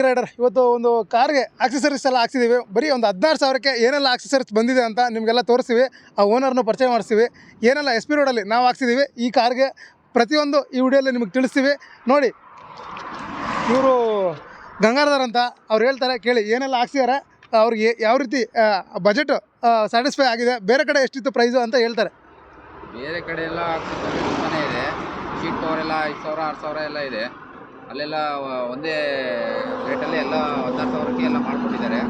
Rider ಇವತ್ತು ಒಂದು ಕಾರ್ಗೆ accessories ಎಲ್ಲ ಹಾಕ್ಸಿದ್ದೀವಿ. ಬರೀ ಒಂದು 16,000ಕ್ಕೆ ಏನೆಲ್ಲ ಆಕ್ಸೆಸರೀಸ್ ಬಂದಿದೆ ಅಂತ ನಿಮಗೆಲ್ಲ ತೋರಿಸ್ತೀವಿ. ಆ ಓನರ್ನ ಪರಿಚಯ ಮಾಡಿಸ್ತೀವಿ. ಏನೆಲ್ಲ SP ರೋಡಲ್ಲಿ ನಾವು ಹಾಕ್ಸಿದ್ದೀವಿ ಈ ಕಾರ್ಗೆ ಪ್ರತಿಯೊಂದು ಈ ವಿಡಿಯೋಲ್ಲಿ ನಿಮಗೆ ತಿಳಿಸ್ತೀವಿ. ನೋಡಿ, ಇವರು ಗಂಗಾಧರ್ ಅಂತ ಅವ್ರು ಹೇಳ್ತಾರೆ, ಕೇಳಿ ಏನೆಲ್ಲ ಹಾಕ್ಸಿದ್ದಾರೆ, ಅವ್ರಿಗೆ ಯಾವ ರೀತಿ ಬಜೆಟ್ ಸ್ಯಾಟಿಸ್ಫೈ ಆಗಿದೆ, ಬೇರೆ ಕಡೆ ಎಷ್ಟಿತ್ತು ಪ್ರೈಸು ಅಂತ ಹೇಳ್ತಾರೆ. ಬೇರೆ ಕಡೆ ಎಲ್ಲ ತುಂಬಾನೇ ಇದೆ. ಶೀಟ್ ಕವರ್ ಎಲ್ಲ 5,000 6,000 ಎಲ್ಲ ಇದೆ. ಅಲ್ಲೆಲ್ಲ ಒಂದೇ ರೇಟಲ್ಲಿ ಎಲ್ಲ 16,000ಕ್ಕೆ ಎಲ್ಲ ಮಾಡ್ಕೊಟ್ಟಿದ್ದಾರೆ.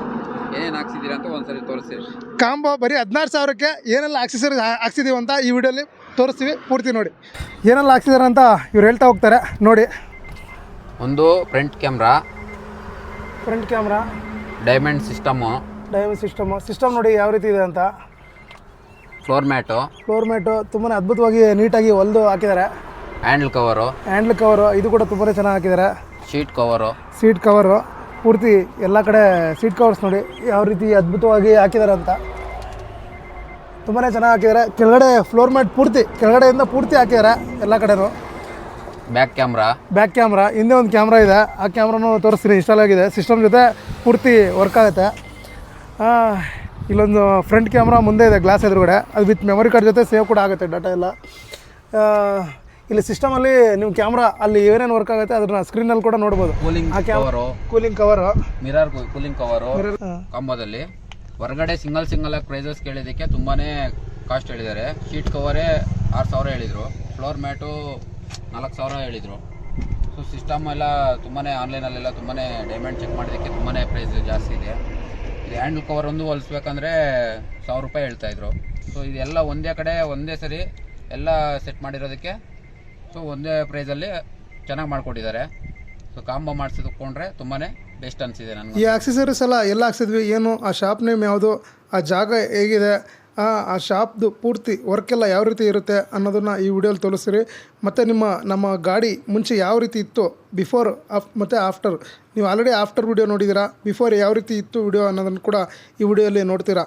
ಏನೇನು ಹಾಕ್ಸಿದ್ದೀರಾ ಅಂತ ಒಂದ್ಸರಿ ತೋರಿಸ್ತೀವಿ. ಕಾಂಬೋ ಬರೀ 16,000ಕ್ಕೆ ಏನೆಲ್ಲ ಆಕ್ಸೆಸರೀಸ್ ಹಾಕ್ಸಿದ್ದೀವಿ ಅಂತ ಈ ವಿಡಿಯೋಲಿ ತೋರಿಸ್ತೀವಿ. ಪೂರ್ತಿ ನೋಡಿ ಏನೆಲ್ಲ ಹಾಕ್ಸಿದ್ದಾರೆ ಅಂತ ಇವ್ರು ಹೇಳ್ತಾ ಹೋಗ್ತಾರೆ. ನೋಡಿ, ಒಂದು ಫ್ರಂಟ್ ಕ್ಯಾಮ್ರಾ, ಡೈಮಂಡ್ ಸಿಸ್ಟಮ್ ನೋಡಿ ಯಾವ ರೀತಿ ಇದೆ ಅಂತ. ಫ್ಲೋರ್ ಮ್ಯಾಟು ತುಂಬಾ ಅದ್ಭುತವಾಗಿ ನೀಟಾಗಿ ಹೊಲಿದು ಹಾಕಿದ್ದಾರೆ. ಹ್ಯಾಂಡಲ್ ಕವರು ಇದು ಕೂಡ ತುಂಬಾ ಚೆನ್ನಾಗಿ ಹಾಕಿದ್ದಾರೆ. ಸೀಟ್ ಕವರು ಪೂರ್ತಿ ಎಲ್ಲ ಕಡೆ ಸೀಟ್ ಕವರ್ಸ್ ನೋಡಿ ಯಾವ ರೀತಿ ಅದ್ಭುತವಾಗಿ ಹಾಕಿದ್ದಾರೆ ಅಂತ. ತುಂಬಾ ಚೆನ್ನಾಗಿ ಹಾಕಿದ್ದಾರೆ. ಕೆಳಗಡೆ ಫ್ಲೋರ್ ಮ್ಯಾಟ್ ಪೂರ್ತಿ ಕೆಳಗಡೆಯಿಂದ ಪೂರ್ತಿ ಹಾಕಿದ್ದಾರೆ ಎಲ್ಲ ಕಡೆನೂ. ಬ್ಯಾಕ್ ಕ್ಯಾಮ್ರಾ ಹಿಂದೆ ಒಂದು ಕ್ಯಾಮ್ರಾ ಇದೆ. ಆ ಕ್ಯಾಮ್ರಾನು ತೋರಿಸ್ತೀನಿ. ಇನ್ಸ್ಟಾಲ್ ಆಗಿದೆ. ಸಿಸ್ಟಮ್ ಜೊತೆ ಪೂರ್ತಿ ವರ್ಕ್ ಆಗುತ್ತೆ. ಇಲ್ಲೊಂದು ಫ್ರಂಟ್ ಕ್ಯಾಮ್ರಾ ಮುಂದೆ ಇದೆ ಗ್ಲಾಸ್ ಎದುರುಗಡೆ. ಅದು ವಿತ್ ಮೆಮೊರಿ ಕಾರ್ಡ್ ಜೊತೆ ಸೇವ್ ಕೂಡ ಆಗುತ್ತೆ ಡಾಟಾ ಎಲ್ಲ. ಇಲ್ಲಿ ಸಿಸ್ಟಮಲ್ಲಿ ನೀವು ಕ್ಯಾಮ್ರಾ ಅಲ್ಲಿ ಏನೇನು ವರ್ಕ್ ಆಗುತ್ತೆ ಅದನ್ನ ಸ್ಕ್ರೀನಲ್ಲಿ ಕೂಡ ನೋಡ್ಬೋದು. Cooling cover, mirror cooling cover ಕಾಂಬೋದಲ್ಲಿ. ಹೊರಗಡೆ ಸಿಂಗಲ್ ಆಗಿ ಪ್ರೈಸಸ್ ಕೇಳಿದ್ದಕ್ಕೆ ತುಂಬಾನೇ ಕಾಸ್ಟ್ ಹೇಳಿದ್ದಾರೆ. ಶೀಟ್ ಕವರೇ 6,000 ಹೇಳಿದರು. ಫ್ಲೋರ್ ಮ್ಯಾಟು 4,000 ಹೇಳಿದರು. ಸೊ ಸಿಸ್ಟಮ್ ಎಲ್ಲ ತುಂಬಾ ಆನ್ಲೈನಲ್ಲೆಲ್ಲ ತುಂಬಾ ಡೈಮಂಡ್ ಚೆಕ್ ಮಾಡಿದ್ದಕ್ಕೆ ತುಂಬಾ ಪ್ರೈಸ್ ಜಾಸ್ತಿ ಇದೆ. ಇದು ಹ್ಯಾಂಡಲ್ ಕವರ್ ಒಂದು ಹೊಲಿಸ್ಬೇಕಂದ್ರೆ 1,000 ರೂಪಾಯಿ ಹೇಳ್ತಾಯಿದ್ರು. ಸೊ ಇದೆಲ್ಲ ಒಂದೇ ಕಡೆ ಒಂದೇ ಸರಿ ಎಲ್ಲ ಸೆಟ್ ಮಾಡಿರೋದಕ್ಕೆ ಸೊ ಒಂದೇ ಪ್ರೈಸಲ್ಲಿ ಚೆನ್ನಾಗಿ ಮಾಡಿಕೊಟ್ಟಿದ್ದಾರೆ. ಸೊ ಕಾಂಬೋ ಮಾಡಿಸಿಕೊಂಡ್ರೆ ತುಂಬಾ ಬೆಸ್ಟ್ ಅನಿಸಿದೆ ನನಗೆ. ಈ ಆಕ್ಸೆಸರೀಸ್ ಎಲ್ಲ ಹಾಕ್ಸಿದ್ವಿ. ಏನು ಆ ಶಾಪ್ ನೇಮ್ ಯಾವುದು, ಆ ಜಾಗ ಹೇಗಿದೆ, ಆ ಶಾಪ್ದು ಪೂರ್ತಿ ವರ್ಕೆಲ್ಲ ಯಾವ ರೀತಿ ಇರುತ್ತೆ ಅನ್ನೋದನ್ನು ಈ ವಿಡಿಯೋಲಿ ತೋರಿಸ್ತೀರಿ. ಮತ್ತು ನಮ್ಮ ಗಾಡಿ ಮುಂಚೆ ಯಾವ ರೀತಿ ಇತ್ತು ಬಿಫೋರ್ ಮತ್ತು ಆಫ್ಟರ್. ನೀವು ಆಲ್ರೆಡಿ ಆಫ್ಟರ್ ವಿಡಿಯೋ ನೋಡಿದ್ದೀರಾ. ಬಿಫೋರ್ ಯಾವ ರೀತಿ ಇತ್ತು ವಿಡಿಯೋ ಅನ್ನೋದನ್ನು ಕೂಡ ಈ ವಿಡಿಯೋಲಿ ನೋಡ್ತೀರಾ.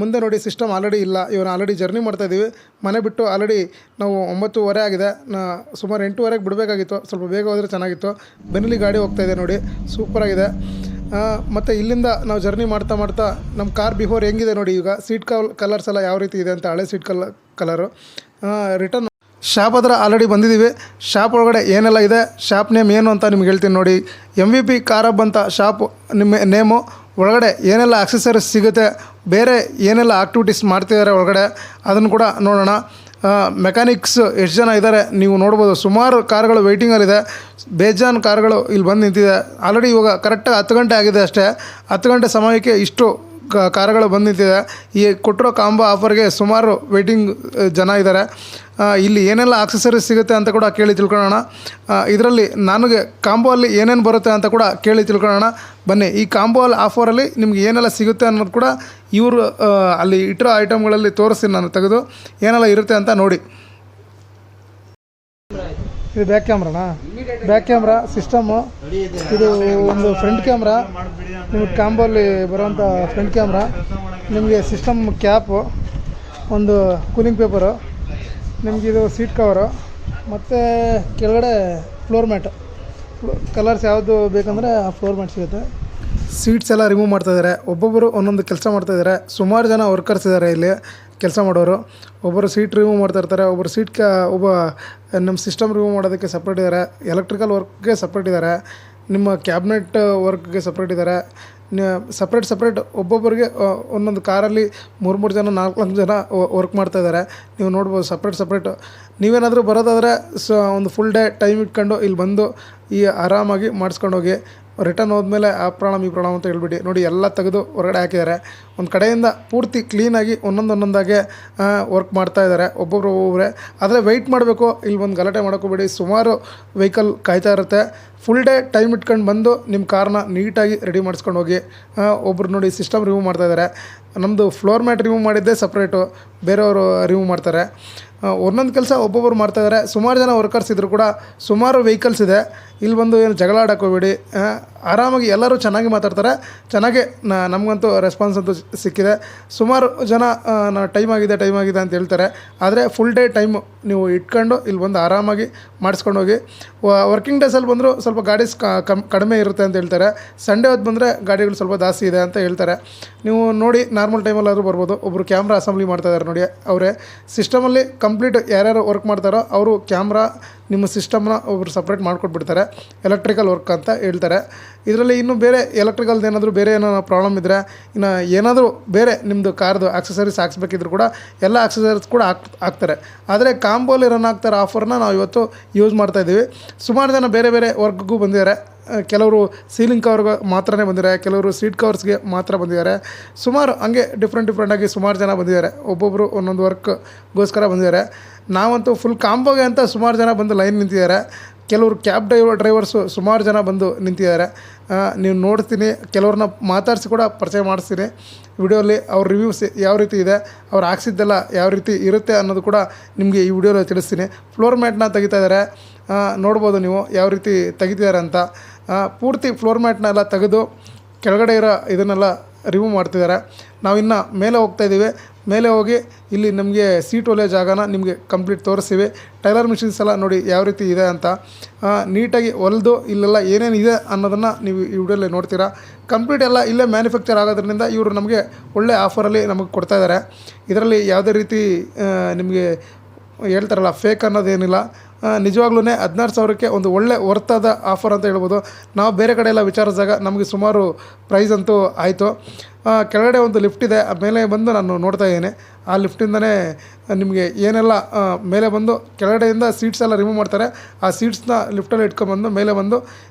ಮುಂದೆ ನೋಡಿ, ಸಿಸ್ಟಮ್ ಆಲ್ರೆಡಿ ಇಲ್ಲ. ಇವನು ಆಲ್ರೆಡಿ ಜರ್ನಿ ಮಾಡ್ತಾಯಿದ್ದೀವಿ. ಮನೆ ಬಿಟ್ಟು ಆಲ್ರೆಡಿ ನಾವು 9:30 ಆಗಿದೆ. ಸುಮಾರು 8:30ಗೆ ಬಿಡಬೇಕಾಗಿತ್ತು. ಸ್ವಲ್ಪ ಬೇಗ ಹೋದರೆ ಚೆನ್ನಾಗಿತ್ತು. ಬೆನ್ನಿಲಿ ಗಾಡಿ ಹೋಗ್ತಾಯಿದೆ ನೋಡಿ, ಸೂಪರಾಗಿದೆ. ಮತ್ತು ಇಲ್ಲಿಂದ ನಾವು ಜರ್ನಿ ಮಾಡ್ತಾ ನಮ್ಮ ಕಾರ್ ಬಿಫೋರ್ ಹೆಂಗಿದೆ ನೋಡಿ. ಈಗ ಸೀಟ್ ಕಲರ್ಸ್ ಎಲ್ಲ ಯಾವ ರೀತಿ ಇದೆ ಅಂತ. ಹಳೆ ಸೀಟ್ ಕಲರು. ರಿಟರ್ನ್ ಶಾಪ್ ಹತ್ರ ಆಲ್ರೆಡಿ ಬಂದಿದ್ದೀವಿ. ಶಾಪ್ ಒಳಗಡೆ ಏನೆಲ್ಲ ಇದೆ, ಶಾಪ್ ನೇಮ್ ಏನು ಅಂತ ನಿಮ್ಗೆ ಹೇಳ್ತೀನಿ ನೋಡಿ. MVP ಕಾರ್ ಹಬ್ ಅಂತ ಶಾಪು ನಿಮ್ಮ ನೇಮು. ಒಳಗಡೆ ಏನೆಲ್ಲ ಆಕ್ಸೆಸರೀಸ್ ಸಿಗುತ್ತೆ, ಬೇರೆ ಏನೆಲ್ಲ ಆಕ್ಟಿವಿಟೀಸ್ ಮಾಡ್ತಿದ್ದಾರೆ ಒಳಗಡೆ ಅದನ್ನು ಕೂಡ ನೋಡೋಣ. ಮೆಕ್ಯಾನಿಕ್ಸ್ ಎಷ್ಟು ಜನ ಇದ್ದಾರೆ ನೀವು ನೋಡ್ಬೋದು. ಸುಮಾರು ಕಾರ್ಗಳು ವೆಯ್ಟಿಂಗಲ್ಲಿದೆ. ಬೇಜಾನ್ ಕಾರ್ಗಳು ಇಲ್ಲಿ ಬಂದು ನಿಂತಿದೆ. ಆಲ್ರೆಡಿ ಇವಾಗ ಕರೆಕ್ಟಾಗಿ 10 ಗಂಟೆ ಆಗಿದೆ ಅಷ್ಟೇ. 10 ಗಂಟೆ ಸಮಯಕ್ಕೆ ಇಷ್ಟು ಕಾರುಗಳು ಬಂದು ನಿಂತಿದೆ. ಈ ಕೊಟ್ಟಿರೋ ಕಾಂಬೋ ಆಫರ್ಗೆ ಸುಮಾರು ವೆಯ್ಟಿಂಗ್ ಜನ ಇದ್ದಾರೆ. ಇಲ್ಲಿ ಏನೆಲ್ಲ ಆಕ್ಸೆಸರೀಸ್ ಸಿಗುತ್ತೆ ಅಂತ ಕೂಡ ಕೇಳಿ ತಿಳ್ಕೊಳ್ಳೋಣ. ಇದರಲ್ಲಿ ನನಗೆ ಕಾಂಬೋ ಅಲ್ಲಿ ಏನೇನು ಬರುತ್ತೆ ಅಂತ ಕೂಡ ಕೇಳಿ ತಿಳ್ಕೊಳ್ಳೋಣ. ಬನ್ನಿ, ಈ ಕಾಂಬೋ ಆಫರಲ್ಲಿ ನಿಮ್ಗೆ ಏನೆಲ್ಲ ಸಿಗುತ್ತೆ ಅನ್ನೋದು ಕೂಡ ಇವರು ಅಲ್ಲಿ ಇಟ್ಟಿರೋ ಐಟಮ್ಗಳಲ್ಲಿ ತೋರಿಸ್ತೀನಿ ನಾನು ತೆಗೆದು ಏನೆಲ್ಲ ಇರುತ್ತೆ ಅಂತ ನೋಡಿ. ಇದು ಬ್ಯಾಕ್ ಕ್ಯಾಮ್ರಾ ಸಿಸ್ಟಮು. ಇದು ಒಂದು ಫ್ರಂಟ್ ಕ್ಯಾಮ್ರಾ. ನಿಮಗೆ ಕಾಂಬೋಲ್ಲಿ ಬರುವಂಥ ಫ್ರಂಟ್ ಕ್ಯಾಮ್ರಾ. ನಿಮಗೆ ಸಿಸ್ಟಮ್ ಕ್ಯಾಪು, ಒಂದು ಕೂಲಿಂಗ್ ಪೇಪರು, ನಿಮಗಿದು ಸೀಟ್ ಕವರು, ಮತ್ತು ಕೆಳಗಡೆ ಫ್ಲೋರ್ ಮ್ಯಾಟು. ಕಲರ್ಸ್ ಯಾವುದು ಬೇಕಂದರೆ ಆ ಫ್ಲೋರ್ ಮ್ಯಾಟ್ ಸಿಗುತ್ತೆ. ಸೀಟ್ಸ್ ಎಲ್ಲ ರಿಮೂವ್ ಮಾಡ್ತಾಯಿದ್ದಾರೆ. ಒಬ್ಬೊಬ್ಬರು ಒಂದೊಂದು ಕೆಲಸ ಮಾಡ್ತಾಯಿದ್ದಾರೆ. ಸುಮಾರು ಜನ ವರ್ಕರ್ಸ್ ಇದ್ದಾರೆ ಇಲ್ಲಿ ಕೆಲಸ ಮಾಡೋರು. ಒಬ್ಬರು ಸೀಟ್ ರಿಮೂವ್ ಮಾಡ್ತಾಯಿರ್ತಾರೆ. ಒಬ್ಬರು ಒಬ್ಬ ನಮ್ಮ ಸಿಸ್ಟಮ್ ರಿಮೂವ್ ಮಾಡೋದಕ್ಕೆ ಸಪ್ರೇಟ್ ಇದ್ದಾರೆ. ಎಲೆಕ್ಟ್ರಿಕಲ್ ವರ್ಕ್ಗೆ ಸಪ್ರೇಟ್ ಇದ್ದಾರೆ. ನಿಮ್ಮ ಕ್ಯಾಬಿನೆಟ್ ವರ್ಕ್ಗೆ ಸಪ್ರೇಟ್ ಇದ್ದಾರೆ. ಸಪ್ರೇಟ್ ಒಬ್ಬೊಬ್ಬರಿಗೆ ಒಂದೊಂದು ಕಾರಲ್ಲಿ 3 ಜನ 4 ಜನ ವರ್ಕ್ ಮಾಡ್ತಾಯಿದ್ದಾರೆ. ನೀವು ನೋಡ್ಬೋದು ಸಪ್ರೇಟ್. ನೀವೇನಾದರೂ ಬರೋದಾದರೆ ಒಂದು ಫುಲ್ ಡೇ ಟೈಮ್ ಇಟ್ಕೊಂಡು ಇಲ್ಲಿ ಬಂದು ಆರಾಮಾಗಿ ಮಾಡಿಸ್ಕೊಂಡು ಹೋಗಿ. ರಿಟರ್ನ್ ಹೋದ್ಮೇಲೆ ಆ ಪ್ರಾಬ್ಲಮ್ ಈ ಪ್ರಾಬ್ಲಮ್ ಅಂತ ಹೇಳ್ಬಿಟ್ಟು ನೋಡಿ ಎಲ್ಲ ತೆಗೆದು ಹೊರಗಡೆ ಹಾಕಿದ್ದಾರೆ. ಒಂದು ಕಡೆಯಿಂದ ಪೂರ್ತಿ ಕ್ಲೀನಾಗಿ ಒಂದೊಂದಾಗೆ ವರ್ಕ್ ಮಾಡ್ತಾಯಿದ್ದಾರೆ ಒಬ್ಬೊಬ್ಬರೇ. ಆದರೆ ವೆಯ್ಟ್ ಮಾಡಬೇಕು. ಇಲ್ಲಿ ಒಂದು ಗಲಾಟೆ ಮಾಡೋಕೋಬೇಡಿ. ಸುಮಾರು ವೆಹಿಕಲ್ ಕಾಯ್ತಾ ಇರುತ್ತೆ. ಫುಲ್ ಡೇ ಟೈಮ್ ಇಟ್ಕೊಂಡು ಬಂದು ನಿಮ್ಮ ಕಾರ್ನ ನೀಟಾಗಿ ರೆಡಿ ಮಾಡಿಸ್ಕೊಂಡು ಹೋಗಿ. ಒಬ್ಬರು ನೋಡಿ ಸಿಸ್ಟಮ್ ರಿಮೂವ್ ಮಾಡ್ತಾಯಿದ್ದಾರೆ. ನಮ್ಮದು ಫ್ಲೋರ್ ಮ್ಯಾಟ್ ರಿಮೂವ್ ಮಾಡಿದ್ದೇ ಸಪ್ರೇಟು, ಬೇರೆಯವರು ರಿಮೂವ್ ಮಾಡ್ತಾರೆ. ಒಂದೊಂದು ಕೆಲಸ ಒಬ್ಬೊಬ್ಬರು ಮಾಡ್ತಾಯಿದ್ದಾರೆ. ಸುಮಾರು ಜನ ವರ್ಕರ್ಸ್ ಇದ್ದರೂ ಕೂಡ ಸುಮಾರು ವೆಹಿಕಲ್ಸ್ ಇದೆ. ಇಲ್ಲಿ ಬಂದು ಏನು ಜಗಳ ಆಡೋಕೋಬೇಡಿ. ಆರಾಮಾಗಿ ಎಲ್ಲರೂ ಚೆನ್ನಾಗಿ ಮಾತಾಡ್ತಾರೆ, ಚೆನ್ನಾಗಿ ನಮಗಂತೂ ರೆಸ್ಪಾನ್ಸ್ ಅಂತೂ ಸಿಕ್ಕಿದೆ. ಸುಮಾರು ಜನ ಟೈಮ್ ಆಗಿದೆ ಅಂತ ಹೇಳ್ತಾರೆ. ಆದರೆ ಫುಲ್ ಡೇ ಟೈಮು ನೀವು ಇಟ್ಕೊಂಡು ಇಲ್ಲಿ ಬಂದು ಆರಾಮಾಗಿ ಮಾಡಿಸ್ಕೊಂಡು ಹೋಗಿ. ವರ್ಕಿಂಗ್ ಡೇಸಲ್ಲಿ ಬಂದರೂ ಸ್ವಲ್ಪ ಗಾಡಿ ಕಡಿಮೆ ಇರುತ್ತೆ ಅಂತ ಹೇಳ್ತಾರೆ. ಸಂಡೇ ಹೊತ್ತು ಬಂದರೆ ಗಾಡಿಗಳು ಸ್ವಲ್ಪ ಜಾಸ್ತಿ ಇದೆ ಅಂತ ಹೇಳ್ತಾರೆ. ನೀವು ನೋಡಿ ನಾರ್ಮಲ್ ಟೈಮಲ್ಲಾದರೂ ಬರ್ಬೋದು. ಒಬ್ಬರು ಕ್ಯಾಮ್ರಾ ಅಸೆಂಬ್ಲಿ ಮಾಡ್ತಾಯಿದ್ದಾರೆ ನೋಡಿ, ಅವರೇ ಸಿಸ್ಟಮಲ್ಲಿ ಕಂಪ್ಲೀಟ್ ಯಾರ್ಯಾರು ವರ್ಕ್ ಮಾಡ್ತಾರೋ ಅವರು ಕ್ಯಾಮ್ರಾ ನಿಮ್ಮ ಸಿಸ್ಟಮ್ನ ಒಬ್ಬರು ಸಪ್ರೇಟ್ ಮಾಡಿಕೊಟ್ಬಿಡ್ತಾರೆ. ಎಲೆಕ್ಟ್ರಿಕಲ್ ವರ್ಕ್ ಅಂತ ಹೇಳ್ತಾರೆ. ಇದರಲ್ಲಿ ಇನ್ನೂ ಬೇರೆ ಎಲೆಕ್ಟ್ರಿಕಲ್ದು ಏನಾದರೂ ಬೇರೆ ಏನೋ ಪ್ರಾಬ್ಲಮ್ ಇದ್ದರೆ, ಇನ್ನು ಏನಾದರೂ ಬೇರೆ ನಿಮ್ಮದು ಕಾರ್ದು ಆಕ್ಸಸರೀಸ್ ಹಾಕ್ಸ್ಬೇಕಿದ್ರು ಕೂಡ ಎಲ್ಲ ಆಕ್ಸಸರೀಸ್ ಕೂಡ ಹಾಕ್ತಾರೆ. ಆದರೆ ಕಾಂಬೋಲಿ ರನ್ ಆಗ್ತಾರೋ ಆಫರ್ನ ನಾವು ಇವತ್ತು ಯೂಸ್ ಮಾಡ್ತಾಯಿದ್ದೀವಿ. ಸುಮಾರು ಜನ ಬೇರೆ ಬೇರೆ ವರ್ಕ್ಗೂ ಬಂದಿದ್ದಾರೆ. ಕೆಲವರು ಸೀಲಿಂಗ್ ಕವರ್ಗೆ ಮಾತ್ರನೇ ಬಂದಿದ್ದಾರೆ, ಕೆಲವರು ಸೀಟ್ ಕವರ್ಸ್ಗೆ ಮಾತ್ರ ಬಂದಿದ್ದಾರೆ. ಸುಮಾರು ಹಂಗೆ ಡಿಫ್ರೆಂಟಾಗಿ ಸುಮಾರು ಜನ ಬಂದಿದ್ದಾರೆ. ಒಬ್ಬೊಬ್ಬರು ಒಂದೊಂದು ವರ್ಕ್ಗೋಸ್ಕರ ಬಂದಿದ್ದಾರೆ. ನಾವಂತೂ ಫುಲ್ ಕಾಂಬೋಗೆ ಅಂತ ಸುಮಾರು ಜನ ಬಂದು ಲೈನ್ ನಿಂತಿದ್ದಾರೆ. ಕೆಲವರು ಕ್ಯಾಬ್ ಡ್ರೈವರ್ಸು ಸುಮಾರು ಜನ ಬಂದು ನಿಂತಿದ್ದಾರೆ. ನೀವು ನೋಡ್ತೀನಿ, ಕೆಲವ್ರನ್ನ ಮಾತಾಡಿಸಿ ಕೂಡ ಪರಿಚಯ ಮಾಡಿಸ್ತೀನಿ ವಿಡಿಯೋಲಿ. ಅವ್ರ ರಿವ್ಯೂಸ್ ಯಾವ ರೀತಿ ಇದೆ, ಅವ್ರು ಹಾಕ್ಸಿದ್ದೆಲ್ಲ ಯಾವ ರೀತಿ ಇರುತ್ತೆ ಅನ್ನೋದು ಕೂಡ ನಿಮಗೆ ಈ ವಿಡಿಯೋಲಿ ತಿಳಿಸ್ತೀನಿ. ಫ್ಲೋರ್ ಮ್ಯಾಟ್ನ ತೆಗಿತಾ ಇದ್ದಾರೆ, ನೋಡ್ಬೋದು ನೀವು ಯಾವ ರೀತಿ ತೆಗಿತಿದ್ದಾರೆ ಅಂತ. ಪೂರ್ತಿ ಫ್ಲೋರ್ ಮ್ಯಾಟ್ನೆಲ್ಲ ತೆಗೆದು ಕೆಳಗಡೆ ಇರೋ ಇದನ್ನೆಲ್ಲ ರಿಮೂವ್ ಮಾಡ್ತಿದ್ದಾರೆ. ನಾವು ಇನ್ನು ಮೇಲೆ ಹೋಗ್ತಾಯಿದ್ದೀವಿ. ಮೇಲೆ ಹೋಗಿ ಇಲ್ಲಿ ನಮಗೆ ಸೀಟ್ ಒಲೆಯೋ ಜಾಗನ ನಿಮಗೆ ಕಂಪ್ಲೀಟ್ ತೋರಿಸ್ತೀವಿ. ಟೈಲರ್ ಮಿಷಿನ್ಸ್ ಎಲ್ಲ ನೋಡಿ ಯಾವ ರೀತಿ ಇದೆ ಅಂತ. ನೀಟಾಗಿ ಹೊಲಿದು ಇಲ್ಲೆಲ್ಲ ಏನೇನು ಇದೆ ಅನ್ನೋದನ್ನು ನೀವು ಈ ವಿಡಿಯೋಲಿ ನೋಡ್ತೀರಾ. ಕಂಪ್ಲೀಟ್ ಎಲ್ಲ ಇಲ್ಲೇ ಮ್ಯಾನುಫ್ಯಾಕ್ಚರ್ ಆಗೋದ್ರಿಂದ ಇವರು ನಮಗೆ ಒಳ್ಳೆ ಆಫರಲ್ಲಿ ನಮಗೆ ಕೊಡ್ತಾಯಿದ್ದಾರೆ. ಇದರಲ್ಲಿ ಯಾವುದೇ ರೀತಿ ನಿಮಗೆ ಹೇಳ್ತಾರಲ್ಲ ಫೇಕ್ ಅನ್ನೋದೇನಿಲ್ಲ. ನಿಜವಾಗ್ಲೂ 16,000ಕ್ಕೆ ಒಂದು ಒಳ್ಳೆ ವರ್ತಾದ ಆಫರ್ ಅಂತ ಹೇಳ್ಬೋದು. ನಾವು ಬೇರೆ ಕಡೆ ಎಲ್ಲ ವಿಚಾರಿಸಿದಾಗ ನಮಗೆ ಸುಮಾರು ಪ್ರೈಸ್ ಅಂತೂ ಆಯಿತು. ಕೆಳಗಡೆ ಒಂದು ಲಿಫ್ಟ್ ಇದೆ, ಮೇಲೆ ಬಂದು ನಾನು ನೋಡ್ತಾ ಇದ್ದೀನಿ. ಆ ಲಿಫ್ಟಿಂದನೇ ನಿಮಗೆ ಏನೆಲ್ಲ ಮೇಲೆ ಬಂದು ಕೆಳಗಡೆಯಿಂದ ಸೀಟ್ಸ್ ಎಲ್ಲ ರಿಮೂವ್ ಮಾಡ್ತಾರೆ. ಆ ಸೀಟ್ಸ್ನ ಲಿಫ್ಟಲ್ಲಿ ಇಟ್ಕೊಂಬಂದು ಮೇಲೆ ಬಂದು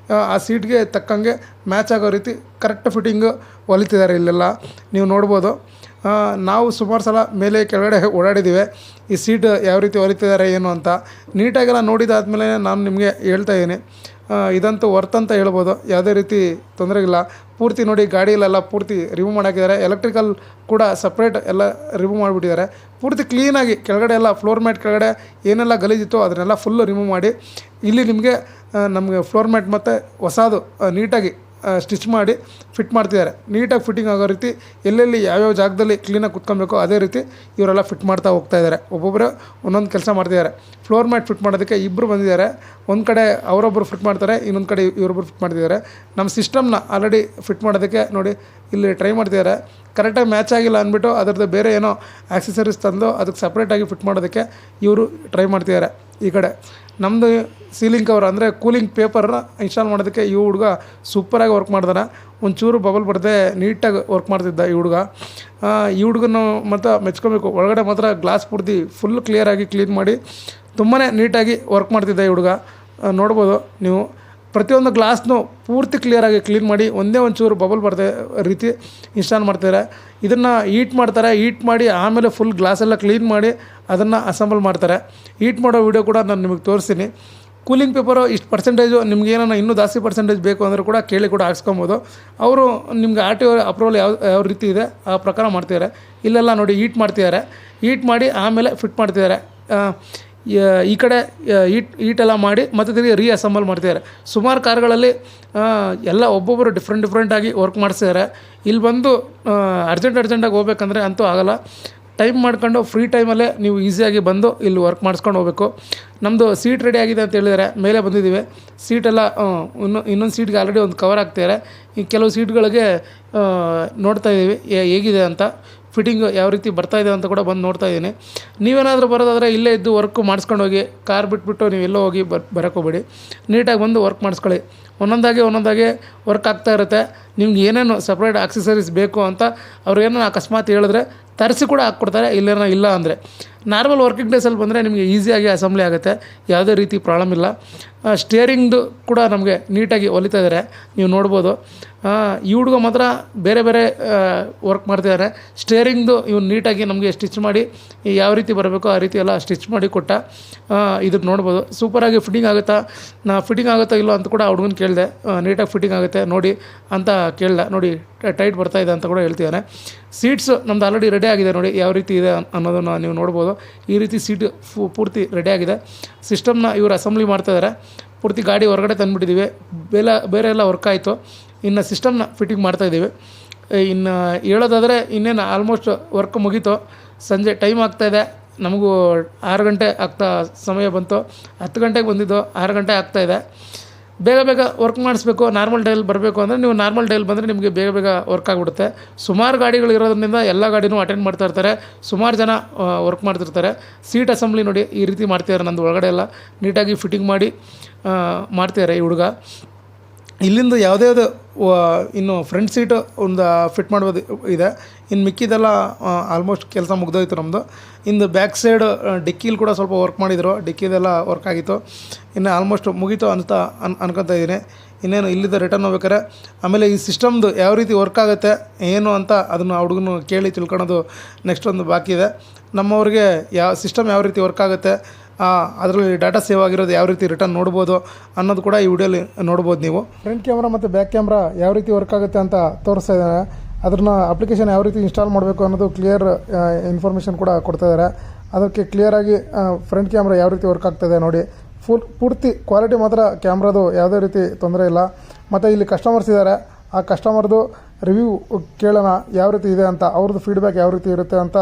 ಆ ಸೀಟ್ಗೆ ತಕ್ಕಂಗೆ ಮ್ಯಾಚ್ ಆಗೋ ರೀತಿ ಕರೆಕ್ಟ್ ಫಿಟ್ಟಿಂಗು ಹೊಲಿತಿದ್ದಾರೆ ಇಲ್ಲೆಲ್ಲ ನೀವು ನೋಡ್ಬೋದು. ನಾವು ಸುಮಾರು ಸಲ ಮೇಲೆ ಕೆಳಗಡೆ ಓಡಾಡಿದ್ದೀವಿ, ಈ ಸೀಟ್ ಯಾವ ರೀತಿ ಹೊಲಿತಿದ್ದಾರೆ ಏನು ಅಂತ. ನೀಟಾಗೆಲ್ಲ ನೋಡಿದಾದ್ಮೇಲೆ ನಾನು ನಿಮಗೆ ಹೇಳ್ತಾ ಇದ್ದೀನಿ. ಇದಂತೂ ವರ್ತ್ ಅಂತ ಹೇಳ್ಬೋದು, ಯಾವುದೇ ರೀತಿ ತೊಂದರೆ ಇಲ್ಲ. ಪೂರ್ತಿ ನೋಡಿ ಗಾಡಿಯಲ್ಲೆಲ್ಲ ಪೂರ್ತಿ ರಿಮೂವ್ ಮಾಡಾಕಿದ್ದಾರೆ. ಎಲೆಕ್ಟ್ರಿಕಲ್ ಕೂಡ ಸಪ್ರೇಟ್ ಎಲ್ಲ ರಿಮೂವ್ ಮಾಡಿಬಿಟ್ಟಿದ್ದಾರೆ. ಪೂರ್ತಿ ಕ್ಲೀನಾಗಿ ಕೆಳಗಡೆ ಎಲ್ಲ ಫ್ಲೋರ್ ಮ್ಯಾಟ್ ಕೆಳಗಡೆ ಏನೆಲ್ಲ ಗಲೀಜಿತ್ತು ಅದನ್ನೆಲ್ಲ ಫುಲ್ಲು ರಿಮೂವ್ ಮಾಡಿ ಇಲ್ಲಿ ನಿಮಗೆ ನಮಗೆ ಫ್ಲೋರ್ ಮ್ಯಾಟ್ ಮತ್ತು ಹೊಸದು ನೀಟಾಗಿ ಸ್ಟಿಚ್ ಮಾಡಿ ಫಿಟ್ ಮಾಡ್ತಿದ್ದಾರೆ. ನೀಟಾಗಿ ಫಿಟ್ಟಿಂಗ್ ಆಗೋ ರೀತಿ ಎಲ್ಲೆಲ್ಲಿ ಯಾವ್ಯಾವ ಜಾಗದಲ್ಲಿ ಕ್ಲೀನಾಗಿ ಕುತ್ಕೊಬೇಕೋ ಅದೇ ರೀತಿ ಇವರೆಲ್ಲ ಫಿಟ್ ಮಾಡ್ತಾ ಹೋಗ್ತಾ ಇದ್ದಾರೆ. ಒಬ್ಬೊಬ್ಬರು ಒಂದೊಂದು ಕೆಲಸ ಮಾಡ್ತಿದ್ದಾರೆ. ಫ್ಲೋರ್ ಮ್ಯಾಟ್ ಫಿಟ್ ಮಾಡೋದಕ್ಕೆ ಇಬ್ಬರು ಬಂದಿದ್ದಾರೆ. ಒಂದು ಕಡೆ ಅವರೊಬ್ಬರು ಫಿಟ್ ಮಾಡ್ತಾರೆ, ಇನ್ನೊಂದು ಕಡೆ ಇವರೊಬ್ಬರು ಫಿಟ್ ಮಾಡ್ತಿದ್ದಾರೆ. ನಮ್ಮ ಸಿಸ್ಟಮ್ನ ಆಲ್ರೆಡಿ ಫಿಟ್ ಮಾಡೋದಕ್ಕೆ ನೋಡಿ ಇಲ್ಲಿ ಟ್ರೈ ಮಾಡ್ತಿದ್ದಾರೆ. ಕರೆಕ್ಟಾಗಿ ಮ್ಯಾಚ್ ಆಗಿಲ್ಲ ಅಂದ್ಬಿಟ್ಟು ಅದರದ್ದು ಬೇರೆ ಏನೋ ಆಕ್ಸೆಸರೀಸ್ ತಂದು ಅದಕ್ಕೆ ಸಪ್ರೇಟಾಗಿ ಫಿಟ್ ಮಾಡೋದಕ್ಕೆ ಇವರು ಟ್ರೈ ಮಾಡ್ತಿದ್ದಾರೆ. ಈ ಕಡೆ ನಮ್ಮದು ಸೀಲಿಂಗ್ ಕವರ್ ಅಂದರೆ ಕೂಲಿಂಗ್ ಪೇಪರ್ನ ಇನ್ಸ್ಟಾಲ್ ಮಾಡೋದಕ್ಕೆ ಈ ಹುಡುಗ ಸೂಪರಾಗಿ ವರ್ಕ್ ಮಾಡ್ದಾನೆ. ಒಂಚೂರು ಬಬಲ್ ಬರದೆ ನೀಟಾಗಿ ವರ್ಕ್ ಮಾಡ್ತಿದ್ದ ಈ ಹುಡುಗ. ಈ ಹುಡುಗನ ಮಾತ್ರ ಮೆಚ್ಕೊಬೇಕು. ಒಳಗಡೆ ಮಾತ್ರ ಗ್ಲಾಸ್ ಪೂರ್ತಿ ಫುಲ್ ಕ್ಲಿಯರಾಗಿ ಕ್ಲೀನ್ ಮಾಡಿ ತುಂಬಾ ನೀಟಾಗಿ ವರ್ಕ್ ಮಾಡ್ತಿದ್ದ ಈ ಹುಡುಗ. ನೋಡ್ಬೋದು ನೀವು ಪ್ರತಿಯೊಂದು ಗ್ಲಾಸ್ನು ಪೂರ್ತಿ ಕ್ಲಿಯರಾಗಿ ಕ್ಲೀನ್ ಮಾಡಿ ಒಂದೇ ಒಂಚೂರು ಬಬಲ್ ಬರದೆ ರೀತಿ ಇನ್ಸ್ಟಾಲ್ ಮಾಡ್ತಾರೆ. ಇದನ್ನು ಹೀಟ್ ಮಾಡ್ತಾರೆ. ಹೀಟ್ ಮಾಡಿ ಆಮೇಲೆ ಫುಲ್ ಗ್ಲಾಸೆಲ್ಲ ಕ್ಲೀನ್ ಮಾಡಿ ಅದನ್ನು ಅಸೆಂಬಲ್ ಮಾಡ್ತಾರೆ. ಹೀಟ್ ಮಾಡೋ ವಿಡಿಯೋ ಕೂಡ ನಾನು ನಿಮಗೆ ತೋರಿಸ್ತೀನಿ. ಕೂಲಿಂಗ್ ಪೇಪರು ಇಷ್ಟು ಪರ್ಸೆಂಟೇಜು ನಿಮ್ಗೆ ಏನೋ ಇನ್ನೂ ಜಾಸ್ತಿ ಪರ್ಸೆಂಟೇಜ್ ಬೇಕು ಅಂದರೆ ಕೂಡ ಕೇಳಿ ಕೂಡ ಹಾಕ್ಸ್ಕೊಬೋದು. ಅವರು ನಿಮ್ಗೆ RTO ಅಪ್ರೂವಲ್ ಯಾವ ರೀತಿ ಇದೆ ಆ ಪ್ರಕಾರ ಮಾಡ್ತಿದ್ದಾರೆ. ಇಲ್ಲೆಲ್ಲ ನೋಡಿ ಹೀಟ್ ಮಾಡ್ತಿದ್ದಾರೆ. ಹೀಟ್ ಮಾಡಿ ಆಮೇಲೆ ಫಿಟ್ ಮಾಡ್ತಿದ್ದಾರೆ. ಈ ಕಡೆ ಹೀಟೆಲ್ಲ ಮಾಡಿ ಮತ್ತೆ ತಿರುಗಿ ರೀಅಸೆಂಬಲ್ ಮಾಡ್ತಿದ್ದಾರೆ. ಸುಮಾರು ಕಾರ್ಗಳಲ್ಲಿ ಎಲ್ಲ ಒಬ್ಬೊಬ್ಬರು ಡಿಫ್ರೆಂಟಾಗಿ ವರ್ಕ್ ಮಾಡಿಸ್ತಿದ್ದಾರೆ. ಇಲ್ಲಿ ಬಂದು ಅರ್ಜೆಂಟಾಗಿ ಹೋಗ್ಬೇಕಂದ್ರೆ ಅಂತೂ ಆಗೋಲ್ಲ. ಟೈಮ್ ಮಾಡ್ಕೊಂಡು ಫ್ರೀ ಟೈಮಲ್ಲೇ ನೀವು ಈಸಿಯಾಗಿ ಬಂದು ಇಲ್ಲಿ ವರ್ಕ್ ಮಾಡಿಸ್ಕೊಂಡು ಹೋಗಬೇಕು. ನಮ್ಮದು ಸೀಟ್ ರೆಡಿ ಆಗಿದೆ ಅಂತ ಹೇಳಿದರೆ ಮೇಲೆ ಬಂದಿದ್ದೀವಿ. ಸೀಟೆಲ್ಲ ಇನ್ನೊಂದು ಸೀಟ್ಗೆ ಆಲ್ರೆಡಿ ಒಂದು ಕವರ್ ಹಾಕ್ತಿದ್ದಾರೆ. ಈ ಕೆಲವು ಸೀಟ್ಗಳಿಗೆ ನೋಡ್ತಾ ಇದ್ದೀವಿ ಹೇಗಿದೆ ಅಂತ, ಫಿಟ್ಟಿಂಗ್ ಯಾವ ರೀತಿ ಬರ್ತಾಯಿದೆ ಅಂತ ಕೂಡ ಬಂದು ನೋಡ್ತಾ ಇದ್ದೀನಿ. ನೀವೇನಾದರೂ ಬರೋದಾದರೆ ಇಲ್ಲೇ ಇದ್ದು ವರ್ಕ್ ಮಾಡಿಸ್ಕೊಂಡು ಹೋಗಿ. ಕಾರ್ ಬಿಟ್ಬಿಟ್ಟು ನೀವು ಎಲ್ಲೋ ಹೋಗಿ ಬರೋಕ್ಕೆ ಹೋಗ್ಬೇಡಿ. ನೀಟಾಗಿ ಬಂದು ವರ್ಕ್ ಮಾಡಿಸ್ಕೊಳ್ಳಿ. ಒಂದೊಂದಾಗಿ ವರ್ಕ್ ಆಗ್ತಾ ಇರುತ್ತೆ. ನಿಮ್ಗೆ ಏನೇನು ಸಪ್ರೇಟ್ ಆಕ್ಸೆಸರೀಸ್ ಬೇಕು ಅಂತ ಅವ್ರು ಏನೋ ಅಕಸ್ಮಾತ್ ಹೇಳಿದ್ರೆ ತರಿಸಿ ಕೂಡ ಹಾಕ್ಕೊಡ್ತಾರೆ. ಇಲ್ಲ ಅಂದರೆ ನಾರ್ಮಲ್ ವರ್ಕಿಂಗ್ ಡೇಸಲ್ಲಿ ಬಂದರೆ ನಿಮಗೆ ಈಸಿಯಾಗಿ ಅಸೆಂಬ್ಲಿ ಆಗುತ್ತೆ, ಯಾವುದೇ ರೀತಿ ಪ್ರಾಬ್ಲಮ್ ಇಲ್ಲ. ಸ್ಟೇರಿಂಗ್ದು ಕೂಡ ನಮಗೆ ನೀಟಾಗಿ ಹೊಲಿತಾ ಇದ್ದಾರೆ, ನೀವು ನೋಡ್ಬೋದು. ಈ ಹುಡುಗ ಮಾತ್ರ ಬೇರೆ ವರ್ಕ್ ಮಾಡ್ತಿದ್ದಾರೆ. ಸ್ಟೇರಿಂಗ್ದು ಇವ್ನು ನೀಟಾಗಿ ನಮಗೆ ಸ್ಟಿಚ್ ಮಾಡಿ ಯಾವ ರೀತಿ ಬರಬೇಕೋ ಆ ರೀತಿ ಎಲ್ಲ ಸ್ಟಿಚ್ ಮಾಡಿ ಕೊಟ್ಟ. ಇದಕ್ಕೆ ನೋಡ್ಬೋದು ಸೂಪರಾಗಿ ಫಿಟ್ಟಿಂಗ್ ಆಗುತ್ತಾ ಇಲ್ಲೋ ಅಂತ ಕೂಡ ಹುಡುಗನ ಕೇಳಿದೆ. ನೀಟಾಗಿ ಫಿಟ್ಟಿಂಗ್ ಆಗುತ್ತೆ ನೋಡಿ ಅಂತ ಕೇಳಿದೆ. ನೋಡಿ ಟೈಟ್ ಬರ್ತಾಯಿದೆ ಅಂತ ಕೂಡ ಹೇಳ್ತಿದ್ದಾನೆ. ಸೀಟ್ಸು ನಮ್ದು ಆಲ್ರೆಡಿ ರೆಡಿ ಆಗಿದೆ ನೋಡಿ ಯಾವ ರೀತಿ ಇದೆ ಅನ್ನೋದನ್ನು ನೀವು ನೋಡ್ಬೋದು. ಈ ರೀತಿ ಸೀಟ್ ಪೂರ್ತಿ ರೆಡಿ ಆಗಿದೆ. ಸಿಸ್ಟಮ್ನ ಇವರು ಅಸೆಂಬ್ಲಿ ಮಾಡ್ತಾಯಿದ್ದಾರೆ. ಪೂರ್ತಿ ಗಾಡಿ ಹೊರಗಡೆ ತಂದುಬಿಟ್ಟಿದ್ದೀವಿ. ಬೇರೆ ಎಲ್ಲ ವರ್ಕ್ ಆಯಿತು. ಇನ್ನು ಸಿಸ್ಟಮ್ನ ಫಿಟ್ಟಿಂಗ್ ಮಾಡ್ತಾಯಿದ್ದೀವಿ. ಇನ್ನು ಹೇಳೋದಾದರೆ ಇನ್ನೇನು ಆಲ್ಮೋಸ್ಟ್ ವರ್ಕ್ ಮುಗೀತು. ಸಂಜೆ ಟೈಮ್ ಆಗ್ತಾಯಿದೆ, ನಮಗೂ 6 ಗಂಟೆ ಆಗ್ತಾ ಸಮಯ ಬಂತು. 10 ಗಂಟೆಗೆ ಬಂದಿದ್ದು, 6 ಗಂಟೆ ಆಗ್ತಾಯಿದೆ. ಬೇಗ ಬೇಗ ವರ್ಕ್ ಮಾಡಿಸ್ಬೇಕು. ನಾರ್ಮಲ್ ಡೈಲ್ ಬರಬೇಕು ಅಂದರೆ ನೀವು ನಾರ್ಮಲ್ ಡೈಲ್ ಬಂದರೆ ನಿಮಗೆ ಬೇಗ ಬೇಗ ವರ್ಕ್ ಆಗಿಬಿಡುತ್ತೆ. ಸುಮಾರು ಗಾಡಿಗಳು ಇರೋದ್ರಿಂದ ಎಲ್ಲ ಗಾಡಿನೂ ಅಟೆಂಡ್ ಮಾಡ್ತಾ ಇರ್ತಾರೆ, ಸುಮಾರು ಜನ ವರ್ಕ್ ಮಾಡ್ತಿರ್ತಾರೆ. ಸೀಟ್ ಅಸೆಂಬ್ಲಿ ನೋಡಿ ಈ ರೀತಿ ಮಾಡ್ತಿದ್ದಾರೆ. ನಂದು ಒಳಗಡೆ ಎಲ್ಲ ನೀಟಾಗಿ ಫಿಟ್ಟಿಂಗ್ ಮಾಡಿ ಮಾಡ್ತಿದ್ದಾರೆ ಈ ಹುಡುಗ. ಇಲ್ಲಿಂದ ಯಾವುದೇ ಇನ್ನು ಫ್ರಂಟ್ ಸೀಟು ಒಂದು ಫಿಟ್ ಮಾಡ್ಬೋದು ಇದೆ. ಇನ್ನು ಮಿಕ್ಕಿದೆಲ್ಲ ಆಲ್ಮೋಸ್ಟ್ ಕೆಲಸ ಮುಗ್ದೋಯ್ತು ನಮ್ಮದು. ಇನ್ನು ಬ್ಯಾಕ್ ಸೈಡ್ ಡಿಕ್ಕೀಲಿ ಕೂಡ ಸ್ವಲ್ಪ ವರ್ಕ್ ಮಾಡಿದರು, ಡಿಕ್ಕಿದೆಲ್ಲ ವರ್ಕ್ ಆಗಿತ್ತು. ಇನ್ನು ಆಲ್ಮೋಸ್ಟ್ ಮುಗೀತು ಅಂತ ಅನ್ಕೊತಾ ಇದ್ದೀನಿ. ಇನ್ನೇನು ಇಲ್ಲಿಂದ ರಿಟರ್ನ್ ಹೋಗ್ಬೇಕಾರೆ ಆಮೇಲೆ ಈ ಸಿಸ್ಟಮ್ದು ಯಾವ ರೀತಿ ವರ್ಕ್ ಆಗುತ್ತೆ ಏನು ಅಂತ ಅದನ್ನು ಹುಡುಗನು ಕೇಳಿ ತಿಳ್ಕೊಳೋದು ನೆಕ್ಸ್ಟ್ ಒಂದು ಬಾಕಿ ಇದೆ. ನಮ್ಮವ್ರಿಗೆ ಸಿಸ್ಟಮ್ ಯಾವ ರೀತಿ ವರ್ಕ್ ಆಗುತ್ತೆ, ಅದರಲ್ಲಿ ಡಾಟಾ ಸೇವ್ ಆಗಿರೋದು ಯಾವ ರೀತಿ ರಿಟರ್ನ್ ನೋಡ್ಬೋದು ಅನ್ನೋದು ಕೂಡ ಈ ವಿಡಿಯೋಲಿ ನೋಡ್ಬೋದು ನೀವು. ಫ್ರಂಟ್ ಕ್ಯಾಮ್ರಾ ಮತ್ತು ಬ್ಯಾಕ್ ಕ್ಯಾಮ್ರಾ ಯಾವ ರೀತಿ ವರ್ಕ್ ಆಗುತ್ತೆ ಅಂತ ತೋರಿಸ್ತಾ ಇದ್ದಾರೆ. ಅದನ್ನ ಅಪ್ಲಿಕೇಶನ್ ಯಾವ ರೀತಿ ಇನ್ಸ್ಟಾಲ್ ಮಾಡಬೇಕು ಅನ್ನೋದು ಕ್ಲಿಯರ್ ಇನ್ಫಾರ್ಮೇಷನ್ ಕೂಡ ಕೊಡ್ತಾ ಇದ್ದಾರೆ. ಅದಕ್ಕೆ ಕ್ಲಿಯರಾಗಿ ಫ್ರಂಟ್ ಕ್ಯಾಮ್ರಾ ಯಾವ ರೀತಿ ವರ್ಕ್ ಆಗ್ತಾಯಿದೆ ನೋಡಿ. ಪೂರ್ತಿ ಕ್ವಾಲಿಟಿ ಮಾತ್ರ ಕ್ಯಾಮ್ರಾದು ಯಾವುದೇ ರೀತಿ ತೊಂದರೆ ಇಲ್ಲ. ಮತ್ತು ಇಲ್ಲಿ ಕಸ್ಟಮರ್ಸ್ ಇದ್ದಾರೆ, ಆ ಕಸ್ಟಮರ್ದು ರಿವ್ಯೂ ಕೇಳೋಣ ಯಾವ ರೀತಿ ಇದೆ ಅಂತ, ಅವ್ರದ್ದು ಫೀಡ್ಬ್ಯಾಕ್ ಯಾವ ರೀತಿ ಇರುತ್ತೆ ಅಂತ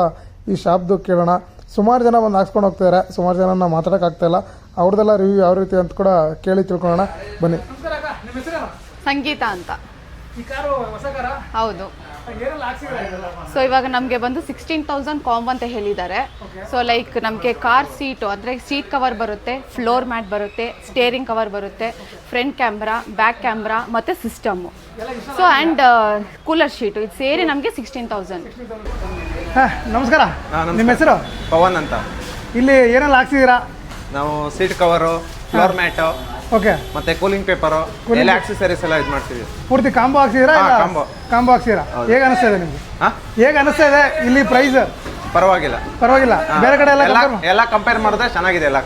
ಈ ಶಾಪ್ದು ಕೇಳೋಣ. ಸುಮಾರು ಜನ ಬಂದು ಹಾಕ್ಸ್ಕೊಂಡು ಹೋಗ್ತಾರೆ, ಸುಮಾರು ಜನ ಮಾತಾಡೋಕ್ಕಾಗ್ತಾಯಿಲ್ಲ. ಅವ್ರದ್ದೆಲ್ಲ ರಿವ್ಯೂ ಯಾವ ರೀತಿ ಅಂತ ಕೂಡ ಕೇಳಿ ತಿಳ್ಕೊಳ್ಳೋಣ ಬನ್ನಿ. ಸಂಗೀತ ಅಂತ. ಹೌದು. ಸೊ ಇವಾಗ ನಮಗೆ ಬಂದು 16,000 ಕಾಂಬ್ ಅಂತ ಹೇಳಿದ್ದಾರೆ. ಸೊ ಲೈಕ್ ನಮಗೆ ಕಾರ್ ಸೀಟು ಅಂದರೆ ಸೀಟ್ ಕವರ್ ಬರುತ್ತೆ, ಫ್ಲೋರ್ ಮ್ಯಾಟ್ ಬರುತ್ತೆ, ಸ್ಟೇರಿಂಗ್ ಕವರ್ ಬರುತ್ತೆ, ಫ್ರಂಟ್ ಕ್ಯಾಮ್ರಾ, ಬ್ಯಾಕ್ ಕ್ಯಾಮ್ರಾ ಮತ್ತು system. So and cooler sheet ಇದು ಸೇರಿ ನಮಗೆ 16,000. ನಮಸ್ಕಾರ, ನಿಮ್ಮ ಹೆಸರು? ಪವನ್ ಅಂತ. ಇಲ್ಲಿ ಏನೆಲ್ಲ ಹಾಕ್ಸಿದ್ದೀರಾ? ನಾವು seat cover, floor mat, okay, ಮತ್ತೆ ಕೂಲಿಂಗ್ ಪೇಪರು, ಎಲ್ಲ ಆಕ್ಸೆಸರೀಸ್ ಎಲ್ಲ ಇದು ಮಾಡ್ತೀವಿ. ಪೂರ್ತಿ ಕಾಂಬೋ ಹಾಕ್ಸಿದ್ದೀರಾ? ಕಾಂಬೋ ಹಾಕ್ಸಿದ್ದೀರಾ. ಹೇಗೆ ಅನಿಸ್ತಾ ಇದೆ ನಿಮಗೆ? ಹೇಗೆ ಅನಿಸ್ತಾ ಇದೆ ಇಲ್ಲಿ ಪ್ರೈಸ್? ಪರವಾಗಿಲ್ಲ, ಬೇರೆ ಕಡೆ ಎಲ್ಲ ಕಂಪೇರ್ ಮಾಡಿದ್ರೆ ಚೆನ್ನಾಗಿದೆ ಎಲ್ಲ.